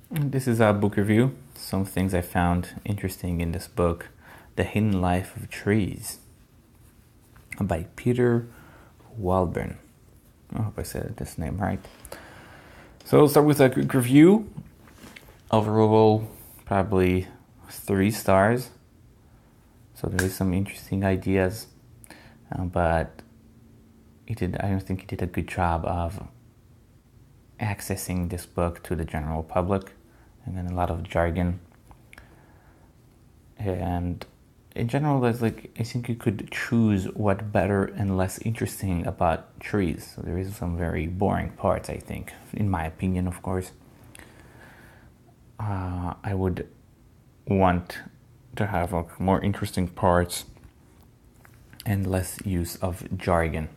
This is a book review. Some things I found interesting in this book, The Hidden Life of Trees by Peter Wohlleben. I hope I said this name right. So I'll start with a quick review. Overall, probably 3 stars. So there is some interesting ideas, but I don't think he did a good job of accessing this book to the general public, and then a lot of jargon. And in general, I think you could choose what better and less interesting about trees. So there is some very boring parts, I think, in my opinion, of course. I would want to have more interesting parts and less use of jargon.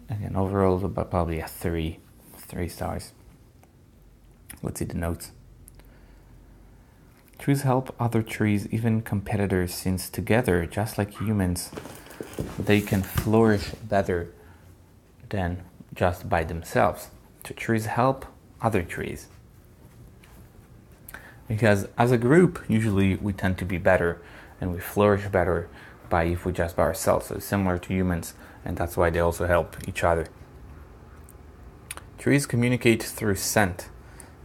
Again, overall, about probably a 3 stars. Let's see the notes. Trees help other trees, even competitors, since together, just like humans, they can flourish better than just by themselves. So trees help other trees. Because as a group, usually we tend to be better and we flourish better if we're just by ourselves. So it's similar to humans, and that's why they also help each other. Trees communicate through scent.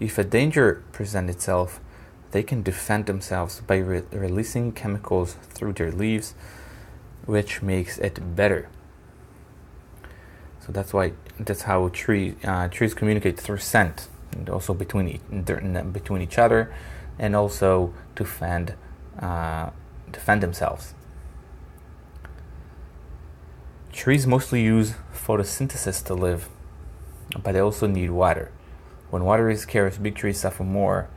If a danger presents itself, they can defend themselves by releasing chemicals through their leaves, which makes it better. So that's how trees communicate through scent, and also between each other, and also to defend themselves. Trees mostly use photosynthesis to live, but they also need water. When water is scarce, big trees suffer more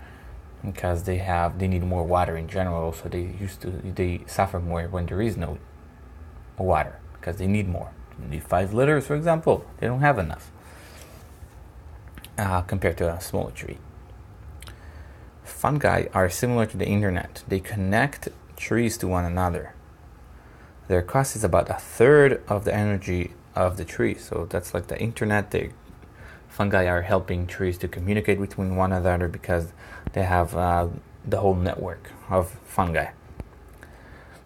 because they need more water in general. So they suffer more when there is no water because they need more. They need 5 liters, for example. They don't have enough compared to a smaller tree. Fungi are similar to the internet. They connect trees to one another. Their cost is about 1/3 of the energy of the tree. So that's like the internet. Fungi are helping trees to communicate between one another because they have the whole network of fungi.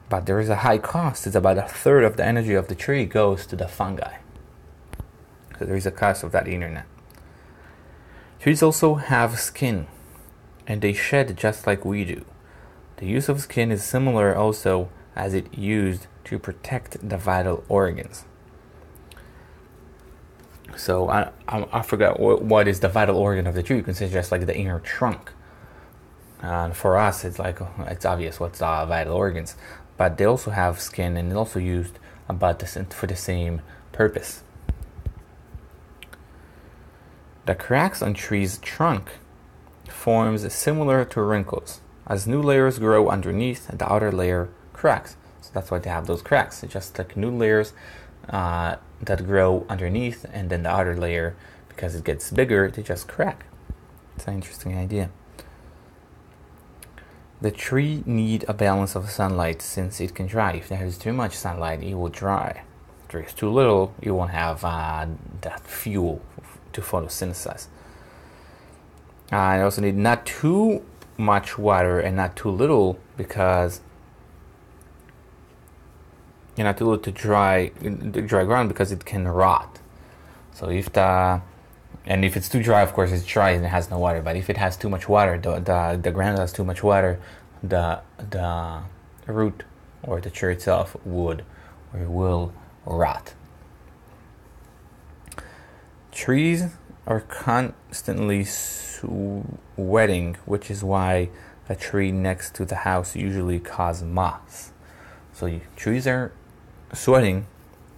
But there is a high cost. It's about 1/3 of the energy of the tree goes to the fungi. So there is a cost of that internet. Trees also have skin, and they shed just like we do. The use of skin is similar also as it used to protect the vital organs. So I forgot what is the vital organ of the tree. You can say just like the inner trunk. And for us, it's obvious what's the vital organs, but they also have skin, and it's also used for the same purpose. The cracks on trees' trunk forms similar to wrinkles. As new layers grow underneath, the outer layer cracks. So that's why they have those cracks. It's just like new layers that grow underneath, and then the outer layer, because it gets bigger, they just crack. It's an interesting idea. The tree needs a balance of sunlight since it can dry. If there is too much sunlight, it will dry. If there is too little, it won't have that fuel to photosynthesize. I also need not too much water and not too little, because not too little to dry ground, because it can rot. So if it's too dry, of course it's dry and it has no water. But if it has too much water, the ground has too much water, the root or the tree itself will rot. Trees are constantly sweating, which is why a tree next to the house usually causes moths. So trees are sweating,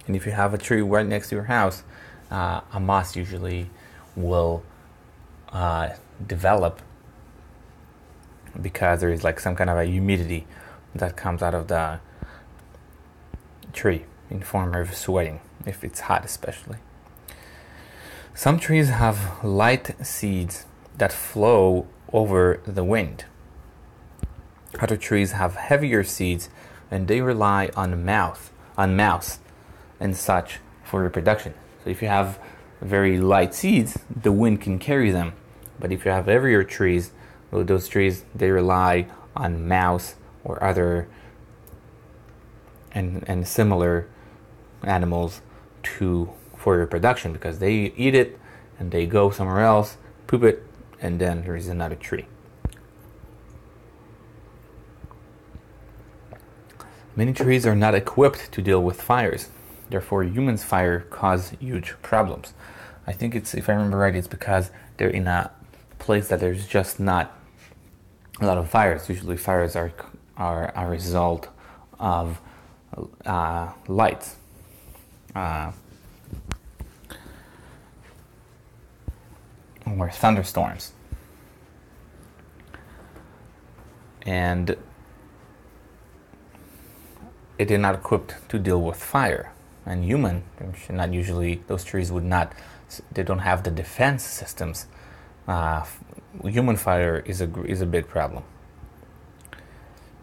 and if you have a tree right next to your house, a moth usually will develop, because there is like some kind of a humidity that comes out of the tree in form of sweating, if it's hot especially. Some trees have light seeds that flow over the wind. Other trees have heavier seeds, and they rely on mouse and such for reproduction. So if you have very light seeds, the wind can carry them. But if you have heavier trees, well, those trees, they rely on mouse or other and similar animals for reproduction, because they eat it and they go somewhere else, poop it, and then there is another tree. Many trees are not equipped to deal with fires. Therefore, humans' fire cause huge problems. I think it's, if I remember right, it's because they're in a place that there's just not a lot of fires. Usually fires are a result of lights. Or thunderstorms. And it is not equipped to deal with fire. And human, not usually, those trees would not, they don't have the defense systems. Human fire is a big problem.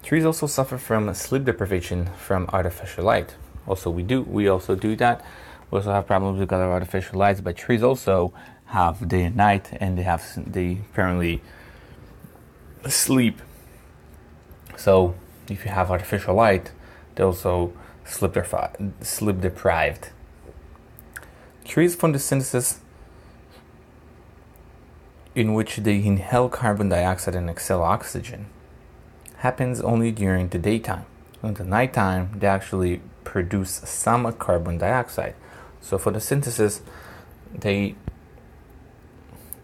Trees also suffer from sleep deprivation from artificial light. We also do that. We also have problems with other artificial lights, but trees also have day and night, and they apparently sleep. So if you have artificial light, they also sleep deprived. Trees photosynthesis, in which they inhale carbon dioxide and exhale oxygen, happens only during the daytime. In the nighttime, they actually produce some carbon dioxide. So photosynthesis, the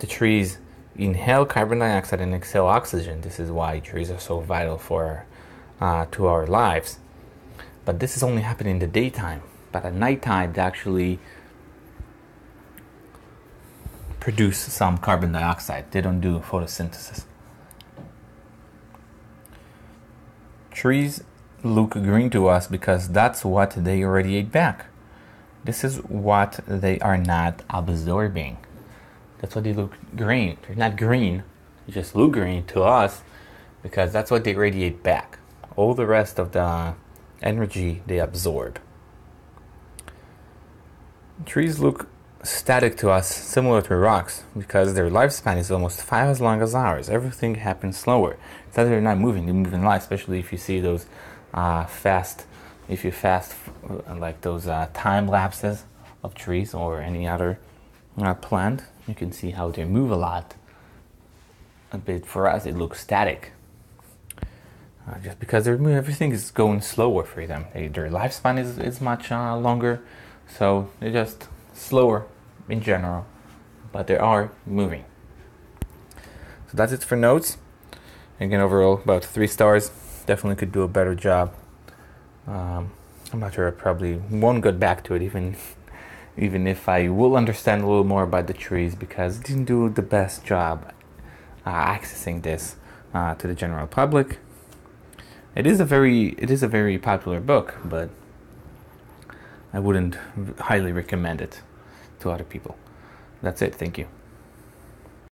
trees inhale carbon dioxide and exhale oxygen. This is why trees are so vital to our lives. But this is only happening in the daytime. But at nighttime, they actually produce some carbon dioxide. They don't do photosynthesis. Trees look green to us because that's what they radiate back. This is what they are not absorbing. That's why they look green. They're not green. They just look green to us because that's what they radiate back. All the rest of the energy they absorb. Trees look static to us, similar to rocks, because their lifespan is almost 5 as long as ours. Everything happens slower. It's not that they're not moving, they move in light, especially if you see those like those time lapses of trees or any other plant. You can see how they move a lot. A bit for us, it looks static. Just because they're moving, everything is going slower for them. Their lifespan is much longer, so they're just slower in general, but they are moving. So that's it for notes. Again, overall, about 3 stars. Definitely could do a better job. I'm not sure. I probably won't go back to it, even if I will understand a little more about the trees, because it didn't do the best job accessing this to the general public. It is a very popular book, but I wouldn't highly recommend it to other people. That's it. Thank you.